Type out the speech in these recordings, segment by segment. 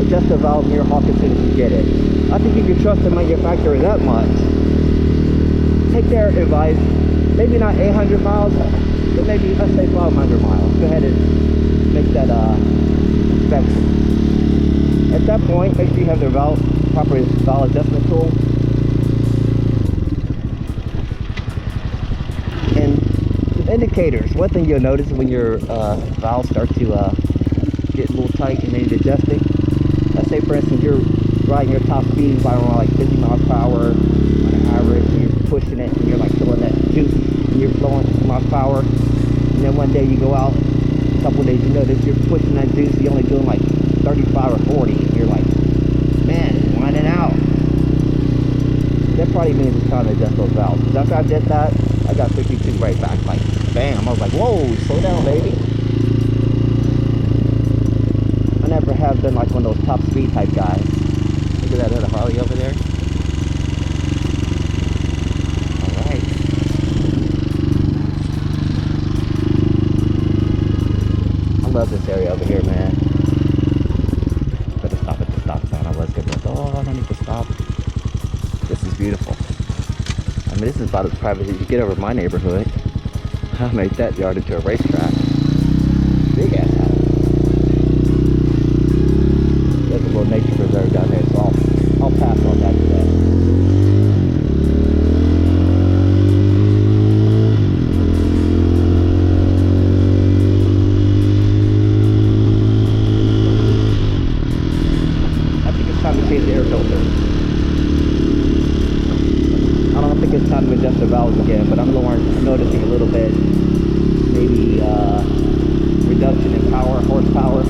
adjust the valve in your hawk as soon as you get it. I think you can trust the manufacturer that much. Take their advice. Maybe not 800 miles, but maybe let's say 500 miles. Go ahead and make that inspection. At that point, make sure you have the proper valve adjustment tool. And some indicators. One thing you'll notice when your valves start to get a little tight and need adjusting. Let's say for instance you're riding your top speed by around like 50 miles per hour on an average, and you're pushing it and you're like filling that juice and you're flowing 50 miles per hour, and then one day you go out, a couple of days you notice you're pushing that juice, you're only doing like 35 or 40, and you're like, man, it's winding out. That probably means it's time to adjust those valves. Because after I did that, I got 52 right back, like bam. I was like, whoa, slow down, baby. I never have been like one of those top speed type guys. Look at that other Harley over there. Alright. I love this area over here, man. Better stop at the stop sign. I was gonna go, oh, I don't need to stop. This is beautiful. I mean, this is about as private as you get over my neighborhood. I made that yard into a racetrack. Big ass house. There's a little nature preserve down there, so I'll pass on that today. I think it's time to change the air filter. I don't think it's time to adjust the valves again, but I'm noticing a little bit, maybe reduction in horsepower.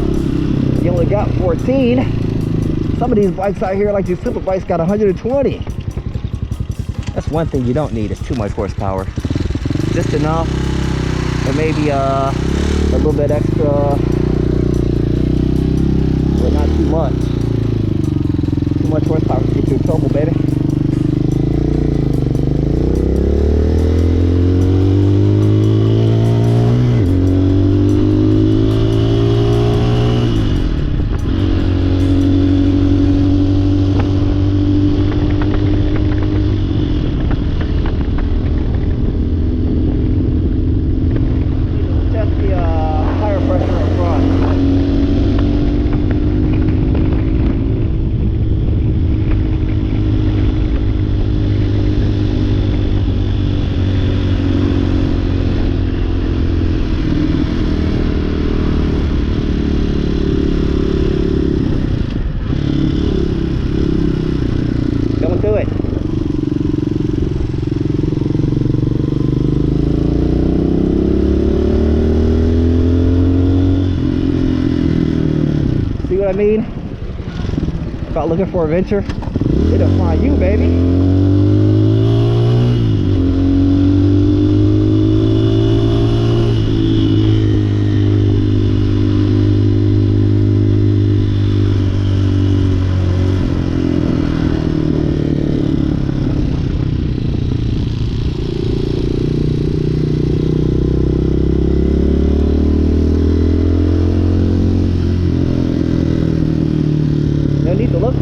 You only got 14. Some of these bikes out here, like these super bikes, got 120. That's one thing you don't need, is too much horsepower. Just enough, or maybe a little bit extra, but not too much. Too much horsepower to get you in trouble, baby. I mean, about looking for adventure, it'll find you, baby.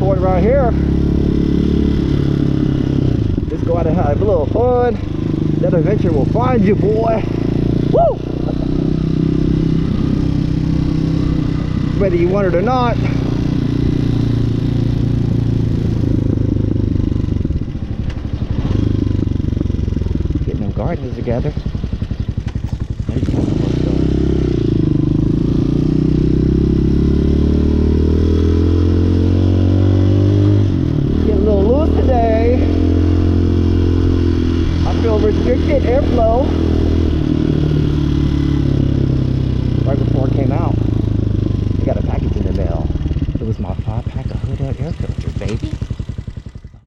Around here, just go out and have a little fun. That adventure will find you, boy. Woo! Whether you want it or not. Getting them gardens together. Restricted airflow.